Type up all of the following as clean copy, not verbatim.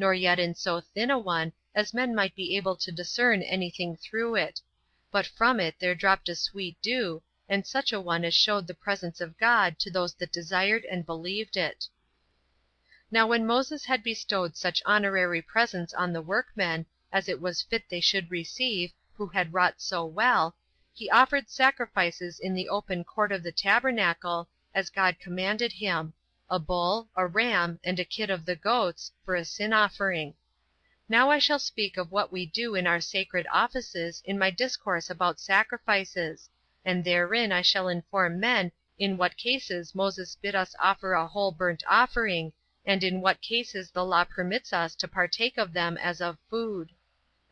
nor yet in so thin a one as men might be able to discern any thing through it; but from it there dropped a sweet dew, and such a one as showed the presence of God to those that desired and believed it. Now when Moses had bestowed such honorary presents on the workmen, as it was fit they should receive, who had wrought so well, he offered sacrifices in the open court of the tabernacle, as God commanded him, a bull, a ram, and a kid of the goats, for a sin offering. Now I shall speak of what we do in our sacred offices in my discourse about sacrifices, and therein I shall inform men in what cases Moses bid us offer a whole burnt offering, and in what cases the law permits us to partake of them as of food.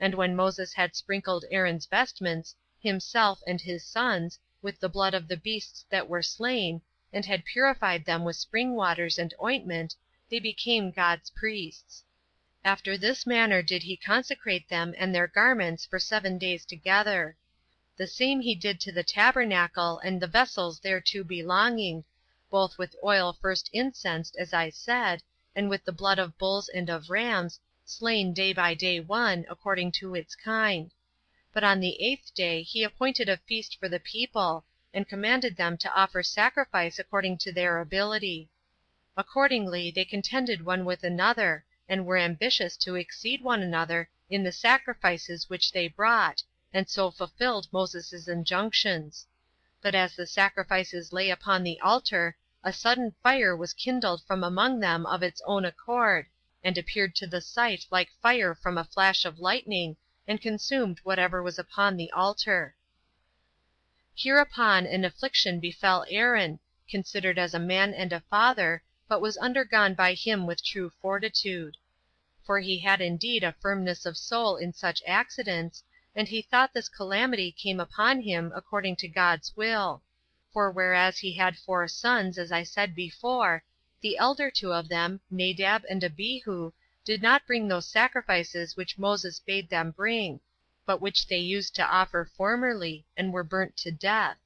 And when Moses had sprinkled Aaron's vestments, himself and his sons, with the blood of the beasts that were slain, and had purified them with spring waters and ointment, they became God's priests. After this manner did he consecrate them and their garments for 7 days together. The same he did to the tabernacle and the vessels thereto belonging, both with oil first incensed, as I said, and with the blood of bulls and of rams, slain day by day one, according to its kind. But on the 8th day he appointed a feast for the people, and commanded them to offer sacrifice according to their ability. Accordingly they contended one with another, and were ambitious to exceed one another in the sacrifices which they brought, and so fulfilled Moses's injunctions. But as the sacrifices lay upon the altar, a sudden fire was kindled from among them of its own accord, and appeared to the sight like fire from a flash of lightning, and consumed whatever was upon the altar. Hereupon an affliction befell Aaron, considered as a man and a father, but was undergone by him with true fortitude. For he had indeed a firmness of soul in such accidents, and he thought this calamity came upon him according to God's will. For whereas he had 4 sons, as I said before, the elder 2 of them, Nadab and Abihu, did not bring those sacrifices which Moses bade them bring, but which they used to offer formerly, and were burnt to death.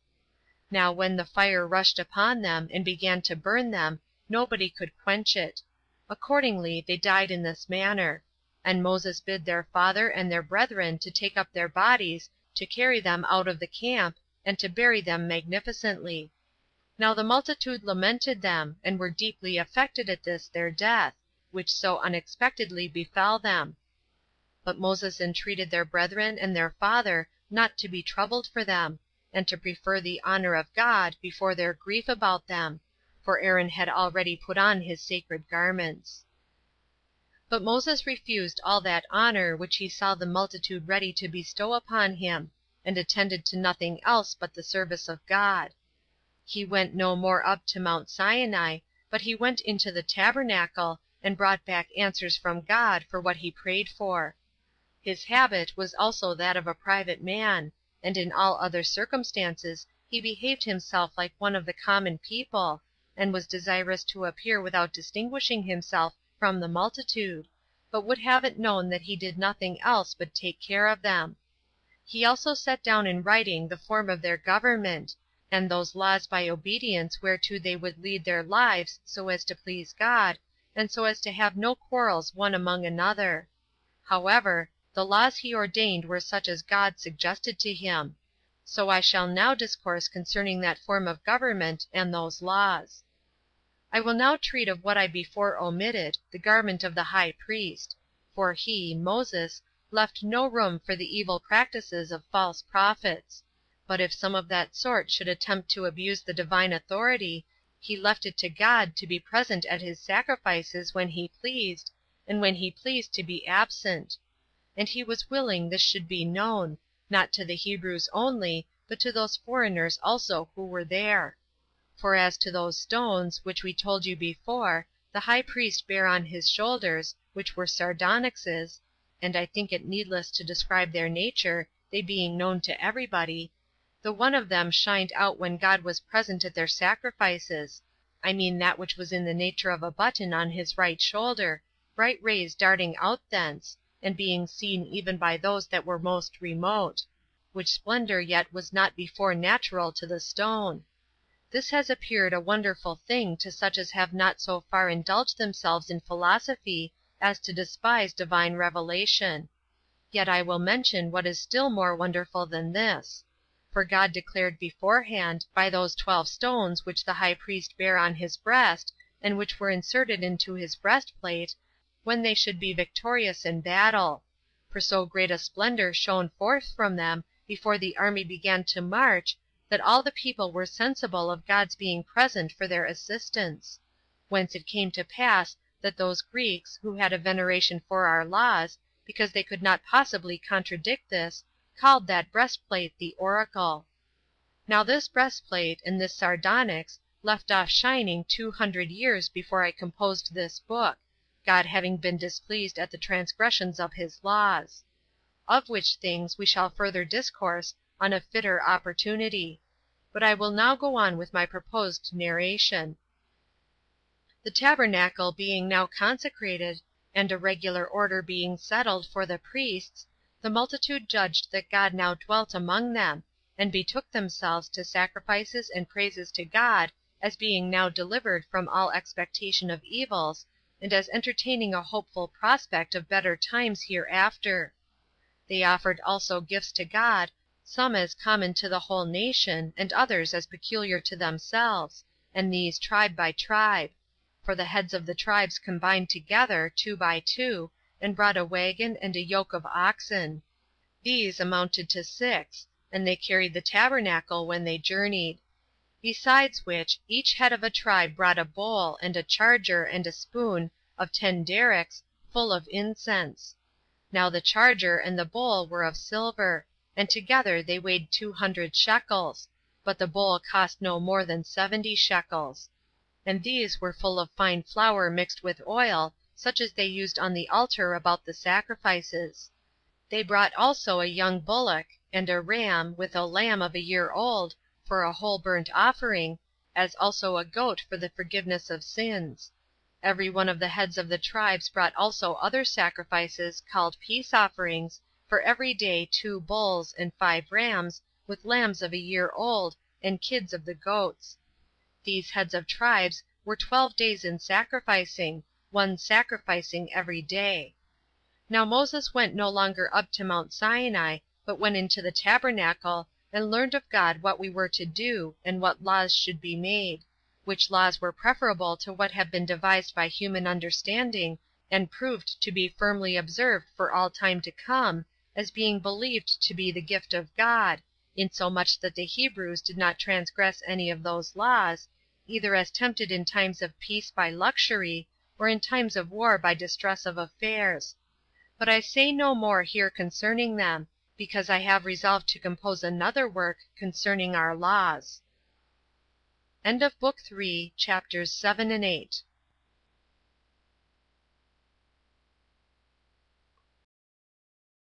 Now when the fire rushed upon them, and began to burn them, nobody could quench it. Accordingly they died in this manner. And Moses bid their father and their brethren to take up their bodies, to carry them out of the camp, and to bury them magnificently. Now the multitude lamented them, and were deeply affected at this their death, which so unexpectedly befell them. But Moses entreated their brethren and their father not to be troubled for them, and to prefer the honor of God before their grief about them, for Aaron had already put on his sacred garments. But Moses refused all that honor which he saw the multitude ready to bestow upon him, and attended to nothing else but the service of God. He went no more up to Mount Sinai, but he went into the tabernacle, and brought back answers from God for what he prayed for. His habit was also that of a private man, and in all other circumstances he behaved himself like one of the common people, and was desirous to appear without distinguishing himself from the multitude, but would have it known that he did nothing else but take care of them. He also set down in writing the form of their government, and those laws by obedience whereto they would lead their lives so as to please God, and so as to have no quarrels one among another. However, the laws he ordained were such as God suggested to him. So I shall now discourse concerning that form of government and those laws. I will now treat of what I before omitted, the garment of the high priest; for he, Moses, left no room for the evil practices of false prophets; but if some of that sort should attempt to abuse the divine authority, he left it to God to be present at his sacrifices when he pleased, and when he pleased to be absent. And he was willing this should be known, not to the Hebrews only, but to those foreigners also who were there. For as to those stones, which we told you before, the high priest bare on his shoulders, which were sardonyxes, and I think it needless to describe their nature, they being known to everybody, the one of them shined out when God was present at their sacrifices, I mean that which was in the nature of a button on his right shoulder, bright rays darting out thence, and being seen even by those that were most remote; which splendor yet was not before natural to the stone. This has appeared a wonderful thing to such as have not so far indulged themselves in philosophy as to despise divine revelation. Yet I will mention what is still more wonderful than this. For God declared beforehand, by those 12 stones which the high priest bare on his breast, and which were inserted into his breastplate, when they should be victorious in battle; for so great a splendor shone forth from them before the army began to march, that all the people were sensible of God's being present for their assistance. Whence it came to pass that those Greeks, who had a veneration for our laws, because they could not possibly contradict this, called that breastplate the Oracle. Now this breastplate and this sardonyx left off shining 200 years before I composed this book, God having been displeased at the transgressions of his laws. Of which things we shall further discourse on a fitter opportunity. But I will now go on with my proposed narration. The tabernacle being now consecrated, and a regular order being settled for the priests, the multitude judged that God now dwelt among them, and betook themselves to sacrifices and praises to God, as being now delivered from all expectation of evils, and as entertaining a hopeful prospect of better times hereafter. They offered also gifts to God, some as common to the whole nation, and others as peculiar to themselves, and these tribe by tribe; for the heads of the tribes combined together, 2 by 2, and brought a wagon and a yoke of oxen. These amounted to 6, and they carried the tabernacle when they journeyed. Besides which, each head of a tribe brought a bowl, and a charger, and a spoon, of 10 derricks, full of incense. Now the charger and the bowl were of silver, and together they weighed 200 shekels, but the bowl cost no more than 70 shekels. And these were full of fine flour mixed with oil, such as they used on the altar about the sacrifices. They brought also a young bullock, and a ram, with a lamb of a year old, for a whole burnt offering, as also a goat for the forgiveness of sins. Every one of the heads of the tribes brought also other sacrifices, called peace offerings, for every day 2 bulls, and 5 rams, with lambs of a year old, and kids of the goats. These heads of tribes were 12 days in sacrificing, one sacrificing every day. Now Moses went no longer up to Mount Sinai, but went into the tabernacle, and learned of God what we were to do, and what laws should be made; which laws were preferable to what have been devised by human understanding, and proved to be firmly observed for all time to come, as being believed to be the gift of God, insomuch that the Hebrews did not transgress any of those laws, either as tempted in times of peace by luxury, or in times of war by distress of affairs. But I say no more here concerning them, because I have resolved to compose another work concerning our laws. Book 3, chapters 7 and 8.